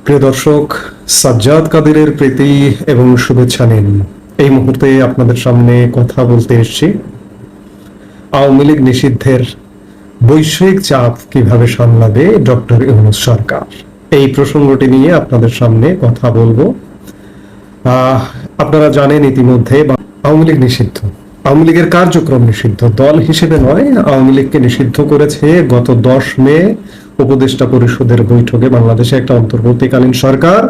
প্রিয় দর্শক, সাজ্জাদ কাদেরের প্রীতি এবং শুভেচ্ছা নিন। এই মুহূর্তে আপনাদের সামনে কথা বলতে এসেছি আওয়ামী লীগ নিষিদ্ধের বৈশ্বিক চাপ কিভাবে সামলাবে ডক্টর ইউনূস সরকার। এই প্রসঙ্গটি নিয়ে আপনাদের সামনে কথা বলবো। আপনারা জানেন ইতিমধ্যে আওয়ামী লীগ নিষিদ্ধ, আওয়ামী লীগের কার্যক্রম নিষিদ্ধ, দল হিসেবে নয়। আওয়ামী লীগকে নিষিদ্ধ করেছে গত 10 মে উপদেষ্টা পরিষদের বৈঠকে বাংলাদেশে একটা অন্তর্বর্তীকালীন সরকার।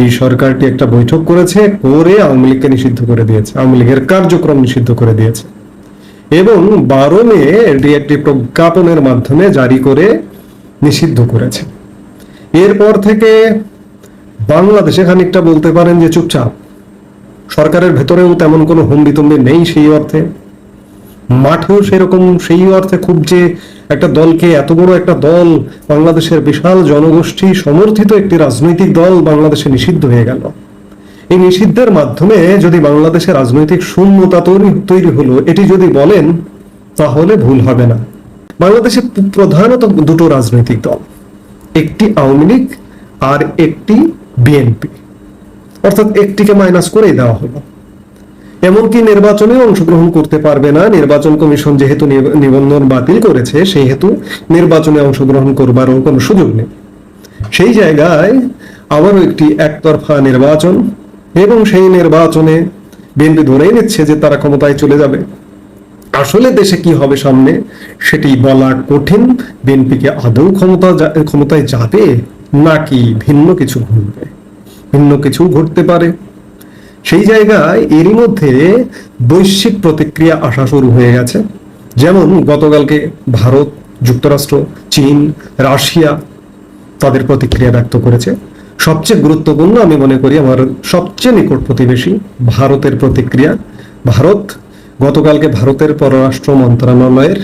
এই সরকারটি একটা বৈঠক করেছে, করে আওয়ামী লীগকে নিষিদ্ধ করে দিয়েছে, আওয়ামী লীগের কার্যক্রম নিষিদ্ধ করে দিয়েছে এবং 12 মে এটি একটি প্রজ্ঞাপনের মাধ্যমে জারি করে নিষিদ্ধ করেছে। এরপর থেকে বাংলাদেশে খানিকটা বলতে পারেন যে চুপচাপ। সরকারের ভেতরেও তেমন কোনো হুমড়িতুমড়ি নেই সেই অর্থে, মাঠেও সেরকম সেই অর্থে খুব যে একটা দলকে, এত বড় একটা দল, বাংলাদেশের বিশাল জনগোষ্ঠী সমর্থিত একটি রাজনৈতিক দল বাংলাদেশে নিষিদ্ধ হয়ে গেল। এই নিষিদ্ধের মাধ্যমে যদি বাংলাদেশে রাজনৈতিক শূন্যতা তৈরি হলো, এটি যদি বলেন তাহলে ভুল হবে না। বাংলাদেশে প্রধানত দুটো রাজনৈতিক দল, একটি আওয়ামী লীগ আর একটি বিএনপি, অর্থাৎ একটিকে মাইনাস করেই দেওয়া হলো। এমনকি নির্বাচনে অংশগ্রহণ করতে পারবে না। নির্বাচন কমিশন যেহেতু নিবন্ধন বাতিল করেছে, সেই হেতু নির্বাচনে অংশগ্রহণ করবারও কোনো সুযোগ নেই। সেই জায়গায় আবারও একটি একতরফা নির্বাচন, এবং সেই নির্বাচনে বিএনপি ধরেই নিচ্ছে যে তারা ক্ষমতায় চলে যাবে। আসলে দেশে কি হবে সামনে সেটি বলা কঠিন। বিএনপিকে আদৌ ক্ষমতায় যাবে, নাকি ভিন্ন কিছু ঘটবে, ভিন্ন কিছু ঘটতে পারে। সেই জায়গায় এরই মধ্যে বৈশ্বিক প্রতিক্রিয়া আসা শুরু হয়ে গেছে। যেমন গতকালকে ভারত, যুক্তরাষ্ট্র, চীন, রাশিয়া তাদের প্রতিক্রিয়া ব্যক্ত করেছে। সবচেয়ে গুরুত্বপূর্ণ আমি মনে করি আমার সবচেয়ে নিকট প্রতিবেশী ভারতের প্রতিক্রিয়া। ভারত গতকালকে ভারতের পররাষ্ট্র মন্ত্রণালয়ের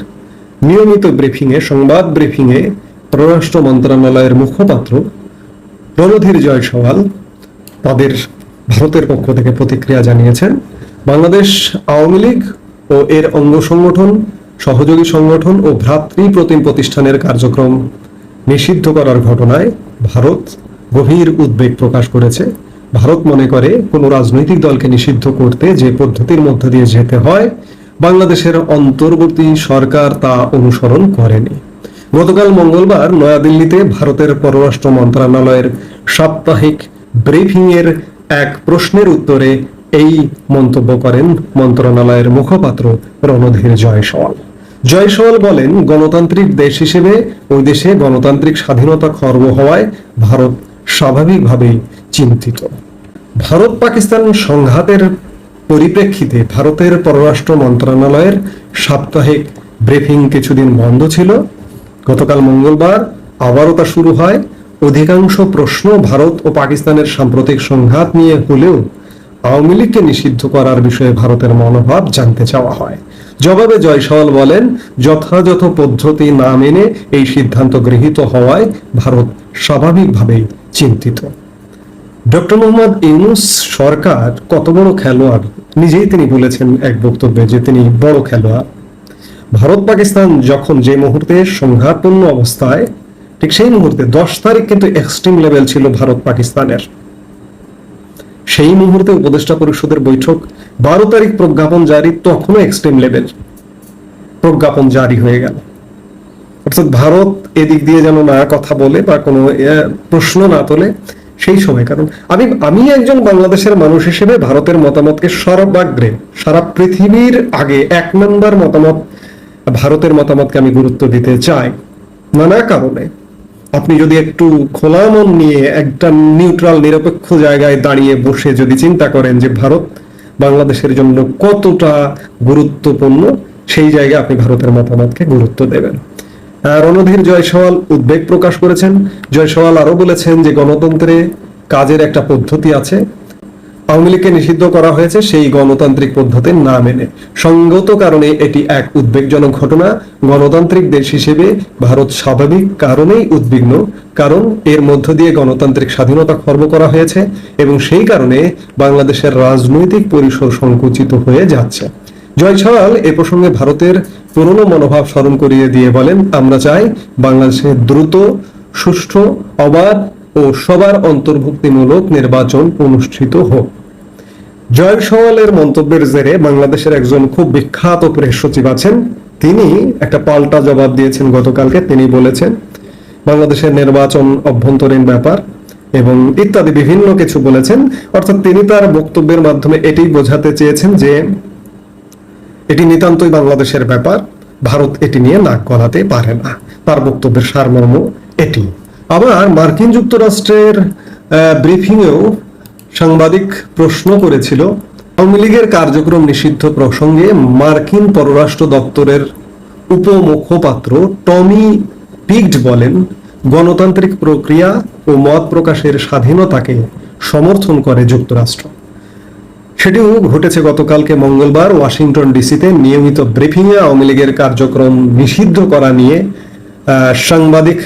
নিয়মিত ব্রিফিংয়ে, সংবাদ ব্রিফিংয়ে পররাষ্ট্র মন্ত্রণালয়ের মুখপাত্র রণধীর জয়সওয়াল তাদের ভারতের পক্ষ থেকে প্রতিক্রিয়া জানিয়েছেন। বাংলাদেশ আওয়ামী লীগ ও এর অঙ্গ সংগঠন, সহযোগী সংগঠন ও ভ্রাতৃপ্রতিম প্রতিষ্ঠানের কার্যক্রম নিষিদ্ধ করার ঘটনায় ভারত গভীর উদ্বেগ প্রকাশ করেছে। ভারত মনে করে কোনো রাজনৈতিক দলকে নিষিদ্ধ করতে যে পদ্ধতির মধ্য দিয়ে যেতে হয়, বাংলাদেশের অন্তর্বর্তী সরকার তা অনুসরণ করেনি। গতকাল মঙ্গলবার নয়াদিল্লিতে ভারতের পররাষ্ট্র মন্ত্রণালয়ের সাপ্তাহিক ব্রিফিং এর এক প্রশ্নের উত্তরে এই মন্তব্য করেন মন্ত্রণালয়ের মুখপাত্র রণধীর জয়সওয়াল। জয়সওয়াল বলেন, গণতান্ত্রিক দেশ হিসেবে ওই দেশে গণতান্ত্রিক স্বাধীনতা খর্ব হওয়ায় ভারত স্বাভাবিকভাবেই চিন্তিত। ভারত পাকিস্তান সংঘাতের পরিপ্রেক্ষিতে ভারতের পররাষ্ট্র মন্ত্রণালয়ের সাপ্তাহিক ব্রিফিং কিছুদিন বন্ধ ছিল। গতকাল মঙ্গলবার আবারও তা শুরু হয়। অধিকাংশ প্রশ্ন ভারত ও পাকিস্তানের সাম্প্রতিক সংঘাত নিয়ে হলেও আওয়ামী লীগকে নিষিদ্ধ করার বিষয়ে ভারতের মনোভাব জানতে চাওয়া হয়। জবাবে জয়সওয়াল বলেন, যথাযথ পদ্ধতি না মেনে এই সিদ্ধান্ত গৃহীত হওয়ায় ভারত স্বাভাবিকভাবেই চিন্তিত। ডক্টর মোহাম্মদ ইউনূস সরকার কত বড় খেলোয়াড়, নিজেই তিনি বলেছেন এক বক্তব্যে যে তিনি বড় খেলোয়াড়। ভারত পাকিস্তান যখন যে মুহূর্তে সংঘাতপূর্ণ অবস্থায়, ঠিক সেই মুহূর্তে 10 তারিখ কিন্তু এক্সট্রিম লেভেল ছিল ভারত পাকিস্তানের। সেই মুহূর্তে উপদেষ্টা পরিষদের বৈঠক, 12 তারিখ প্রজ্ঞাপন জারি, তখনও এক্সট্রিম লেভেল প্রজ্ঞাপন জারি হয়ে গেল। অর্থাৎ ভারত এদিক দিয়ে যেন না কথা বলে বা কোনো প্রশ্ন না তোলে সেই সময়। কারণ আমি একজন বাংলাদেশের মানুষ হিসেবে ভারতের মতামতকে সর্বাগ্রে, সারা পৃথিবীর আগে 1 নম্বর মতামত, ভারতের মতামতকে আমি গুরুত্ব দিতে চাই। নানা কারণে আপনি যদি একটু খোলা মন নিয়ে একটা নিউট্রাল নিরপেক্ষ জায়গায় দাঁড়িয়ে বসে যদি চিন্তা করেন যে ভারত বাংলাদেশের জন্য কতটা গুরুত্বপূর্ণ, সেই জায়গায় আপনি ভারতের মতামতকে গুরুত্ব দেবেন। রণধীর জয়সওয়াল উদ্বেগ প্রকাশ করেছেন। জয়সওয়াল আরো বলেছেন যে গণতন্ত্রে কাজের একটা পদ্ধতি আছে, আওয়ামী লীগকে নিষিদ্ধ করা হয়েছে সেই গণতান্ত্রিক পদ্ধতি না মেনে। সঙ্গত কারণে এটি এক উদ্বেগজনক ঘটনা। গণতান্ত্রিক দেশ হিসেবে ভারত স্বাভাবিক কারণেই উদ্বিগ্ন, কারণ এর মধ্য দিয়ে গণতান্ত্রিক স্বাধীনতা খর্ব করা হয়েছে এবং সেই কারণে বাংলাদেশের রাজনৈতিক পরিসর সংকুচিত হয়ে যাচ্ছে। জয়সওয়াল এ প্রসঙ্গে ভারতের পুরনো মনোভাব স্মরণ করিয়ে দিয়ে বলেন, আমরা চাই বাংলাদেশে দ্রুত, সুষ্ঠু, অবাধ ও সবার অন্তর্ভুক্তিমূলক নির্বাচন অনুষ্ঠিত হোক। জয়ের সওয়ালের মন্তব্যের জেরে বাংলাদেশের একজন খুব বিখ্যাত প্রেস সচিব আছেন, তিনি একটা পাল্টা জবাব দিয়েছেন গতকালকে। তিনি বলেছেন বাংলাদেশের নির্বাচন অভ্যন্তরীণ ব্যাপার এবং ইত্যাদি বিভিন্ন কিছু বলেছেন। অর্থাৎ তিনি তার বক্তব্যের মাধ্যমে এটি বোঝাতে চেয়েছেন যে এটি নিতান্তই বাংলাদেশের ব্যাপার, ভারত এটি নিয়ে নাক গলাতে পারে না। তার বক্তব্যের সারমর্ম এটি। আবার মার্কিন যুক্তরাষ্ট্রের ব্রিফিংয়েও সাংবাদিক প্রশ্ন করেছিল আওয়ামী লীগের কার্যক্রম নিষিদ্ধ প্রসঙ্গে মার্কিন পররাষ্ট্র দপ্তরের উপমুখপাত্র টমি পিগড বলেন, গণতান্ত্রিক প্রক্রিয়া ও মত প্রকাশের স্বাধীনতাকে সমর্থন করে যুক্তরাষ্ট্র। সেটিও ঘটেছে গতকালকে মঙ্গলবার ওয়াশিংটন ডিসিতে নিয়মিত ব্রিফিংয়ে আওয়ামী লীগের কার্যক্রম নিষিদ্ধ করা নিয়ে সাংবাদিক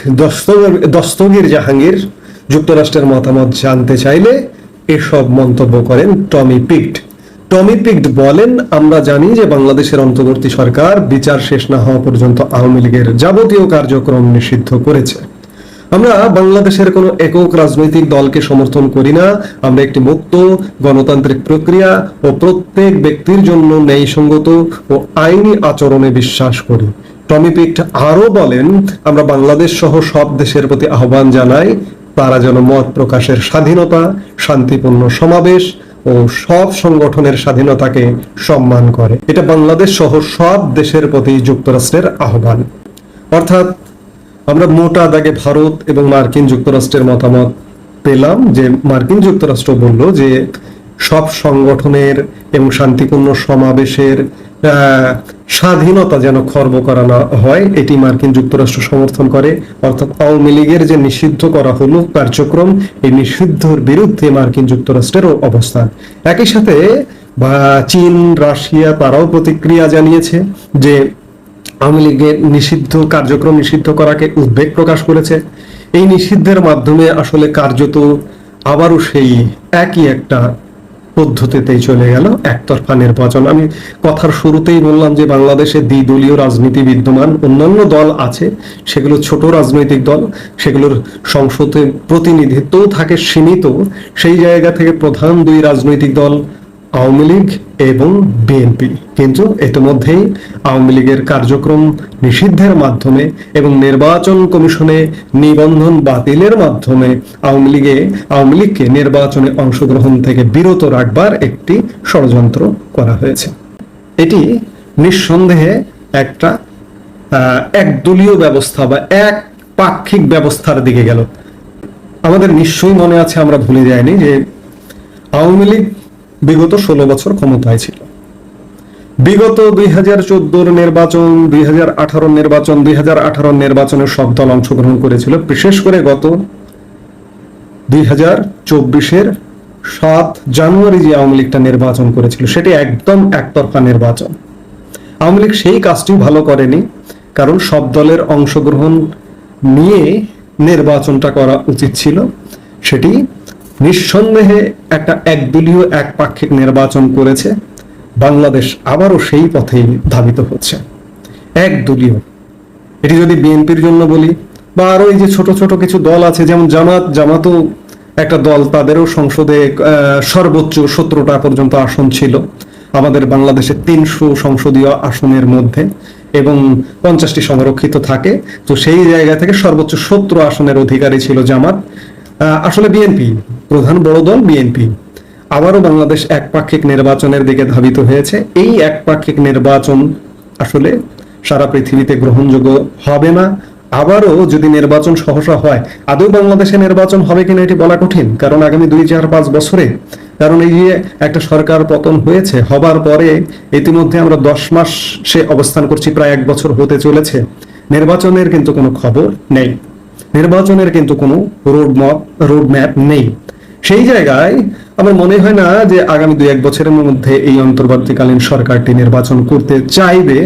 দস্তগীর জাহাঙ্গীর যুক্তরাষ্ট্রের মতামত জানতে চাইলে এসব মন্তব্য করেন টমি পিগড। টমি পিগড বলেন, আমরা জানি যে বাংলাদেশের অন্তর্বর্তী সরকার বিচার শেষ না হওয়া পর্যন্ত আওয়ামী লীগের যাবতীয় কার্যক্রম নিষিদ্ধ করেছে। আমরা বাংলাদেশের কোনো একক রাজনৈতিক দলকে সমর্থন করি না। আমরা একটি মুক্ত গণতান্ত্রিক প্রক্রিয়া ও প্রত্যেক ব্যক্তির জন্য ন্যায়সঙ্গত ও আইনি আচরণে বিশ্বাস করি। টমি পিগড আরো বলেন, আমরা বাংলাদেশ সহ সব দেশের প্রতি আহ্বান জানাই তারা যেন মত প্রকাশের স্বাধীনতা, শান্তিপূর্ণ সমাবেশ ও সব সংগঠনের স্বাধীনতাকে সম্মান করে। এটা বাংলাদেশ সহ সব দেশের প্রতি যুক্তরাষ্ট্রের আহ্বান। অর্থাৎ আমরা মোটা দাগে ভারত এবং মার্কিন যুক্তরাষ্ট্রের মতামত পেলাম যে মার্কিন যুক্তরাষ্ট্র বলল যে সব সংগঠনের এবং শান্তিপূর্ণ সমাবেশের স্বাধীনতা যেন খর্ব করা না হয়, এটি মার্কিন যুক্তরাষ্ট্র সমর্থন করে। অর্থাৎ আওয়ামী লীগের যে নিষিদ্ধ করা হলো কার্যক্রম, এই নিষিদ্ধর বিরুদ্ধে মার্কিন যুক্তরাষ্ট্রেরও অবস্থান। একই সাথে চীন, রাশিয়া তারাও প্রতিক্রিয়া জানিয়েছে যে আওয়ামী লীগের নিষিদ্ধ কার্যক্রম নিষিদ্ধ করাকে উদ্বেগ প্রকাশ করেছে। এই নিষিদ্ধের মাধ্যমে আসলে কার্যত আবারও সেই একই একটা পদ্ধতিতেই চলে গেল, একতরফা নির্বাচন। আমি কথার শুরুতেই বললাম যে বাংলাদেশে দ্বিদলীয় রাজনীতি বিদ্যমান, অন্যান্য দল আছে, সেগুলো ছোট রাজনৈতিক দল, সেগুলোর সংসদে প্রতিনিধিত্ব থাকে সীমিত। সেই জায়গা থেকে প্রধান দুই রাজনৈতিক দল আওয়ামী লীগ এবং বিএনপি, কিন্তু ইতিমধ্যেই আওয়ামী লীগের কার্যক্রম নিষিদ্ধের মাধ্যমে এবং নির্বাচন কমিশনে নিবন্ধন বাতিলের মাধ্যমে আওয়ামী লীগকে নির্বাচনে অংশগ্রহণ থেকে বিরত রাখবার একটি ষড়যন্ত্র করা হয়েছে। এটি নিঃসন্দেহে একটা একদলীয় ব্যবস্থা বা এক পাক্ষিক ব্যবস্থার দিকে গেল। আমাদের নিশ্চয়ই মনে আছে, আমরা ভুলে যাইনি যে আওয়ামী লীগ বিগত 16 বছর ক্ষমতায় ছিল। বিগত 2014 নির্বাচন, 2018 নির্বাচন, 2018 নির্বাচনে সব দল অংশগ্রহণ করেছিল। বিশেষ করে গত 2024-এর 7 জানুয়ারি যে আওয়ামী লীগটা নির্বাচন করেছিল, সেটি একদম একতরফা নির্বাচন। আওয়ামী লীগ সেই কাজটি ভালো করেনি, কারণ সব দলের অংশগ্রহণ নিয়ে নির্বাচনটা করা উচিত ছিল। সেটি নিঃসন্দেহে একটা একদলীয় একপাক্ষিক নির্বাচন করেছে। বাংলাদেশ আবারও সেই পথেই ধাবিত হচ্ছে, একদলীয়। এটি যদি বিএনপির জন্য বলি বা আরো এই যে ছোট ছোট কিছু দল আছে, যেমন জামাতও একটা দল, তাদেরও সংসদে সর্বোচ্চ 17টা পর্যন্ত আসন ছিল আমাদের বাংলাদেশে 300 সংসদীয় আসনের মধ্যে, এবং 50টি সংরক্ষিত থাকে। তো সেই জায়গা থেকে সর্বোচ্চ 17 আসনের অধিকারী ছিল জামাত। আসলে বিএনপি প্রধান বড় দল, বিএনপি আবারও বাংলাদেশ একপাক্ষিক নির্বাচনের দিকে ধাবিত হয়েছে। এই একপাক্ষিক নির্বাচন আসলে সারা পৃথিবীতে গ্রহণযোগ্য হবে না। আবারও যদি নির্বাচন সহসা হয়, আদৌ বাংলাদেশে নির্বাচন হবে কিনা এটি বলা কঠিন, কারণ আগামী 2, 4, 5 বছরে, কারণ এই যে একটা সরকার পতন হয়েছে, হবার পরে ইতিমধ্যে আমরা 10 মাস সে অবস্থান করছি, প্রায় 1 বছর হতে চলেছে। নির্বাচনের কিন্তু কোনো খবর নেই, নির্বাচনের কিন্তু কোনো রোডম্যাপ নেই। সেই জায়গায় আমার মনে হয় না যে আগামী 2-1 বছরের মধ্যে এই অন্তর্বর্তীকালীন সরকারটি নির্বাচন করতে চাইবে,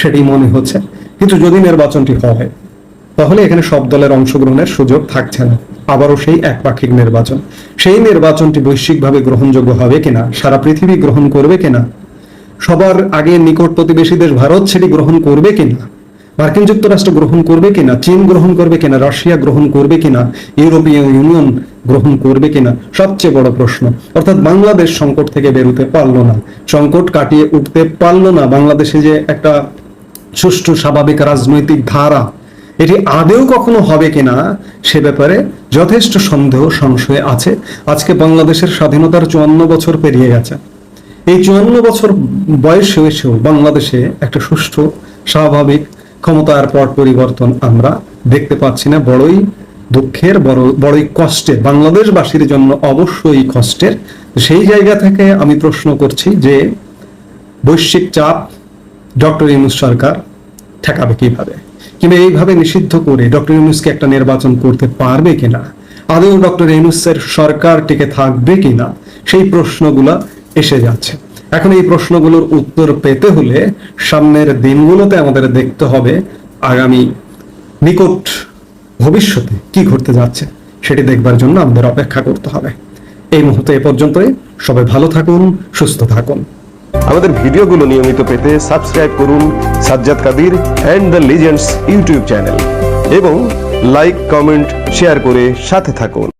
সেটি মনে হচ্ছে। কিন্তু যদি নির্বাচনটি হয়, তাহলে এখানে সব দলের অংশগ্রহণের সুযোগ থাকছে না। আবারও সেই একপাক্ষিক নির্বাচন, সেই নির্বাচনটি বৈশ্বিকভাবে গ্রহণযোগ্য হবে কিনা, সারা পৃথিবী গ্রহণ করবে কিনা, সবার আগে নিকট প্রতিবেশী দেশ ভারত সেটি গ্রহণ করবে কিনা, মার্কিন যুক্তরাষ্ট্র গ্রহণ করবে কিনা, চীন গ্রহণ করবে কিনা, রাশিয়া গ্রহণ করবে কিনা, ইউরোপীয় ইউনিয়ন গ্রহণ করবে কিনা, সবচেয়ে বড় প্রশ্ন। অর্থাৎ বাংলাদেশ সংকট থেকে বেরোতে পারলো না, সংকট কাটিয়ে উঠতে পারলো না। বাংলাদেশে যে একটা সুষ্ঠু স্বাভাবিক রাজনৈতিক ধারা, এটি আদেও কখনো হবে কিনা সে ব্যাপারে যথেষ্ট সন্দেহ সংশয় আছে। আজকে বাংলাদেশের স্বাধীনতার 54 বছর পেরিয়ে গেছে। এই 54 বছর বয়স হয়েছেও বাংলাদেশে একটা সুষ্ঠু স্বাভাবিক ক্ষমতার পট পরিবর্তন আমরা দেখতে পাচ্ছি না। বড়ই দুঃখের, বড়ই কষ্টের, বাংলাদেশবাসীর জন্য অবশ্যই কষ্টের। সেই জায়গা থেকে আমি প্রশ্ন করছি যে বৈশ্বিক চাপ ডক্টর ইউনূস সরকার ঠেকাবে কিভাবে, কিংবা এইভাবে নিষিদ্ধ করে ডক্টর ইউনূসকে একটা নির্বাচন করতে পারবে কিনা, আদৌ ডক্টর ইউনূসের সরকার টিকে থাকবে কিনা, সেই প্রশ্নগুলো এসে যাচ্ছে। এখন এই প্রশ্নগুলোর উত্তর পেতে হলে সামনের দিনগুলোতে আমাদের দেখতে হবে আগামী নিকট ভবিষ্যতে কি ঘটতে যাচ্ছে, সেটি দেখবার জন্য আমাদের অপেক্ষা করতে হবে। এই মুহূর্তে এ পর্যন্তই। সবাই ভালো থাকুন, সুস্থ থাকুন। আমাদের ভিডিওগুলো নিয়মিত পেতে সাবস্ক্রাইব করুন Sajjad Kadir and the legends YouTube channel এবং লাইক, কমেন্ট, শেয়ার করে সাথে থাকুন।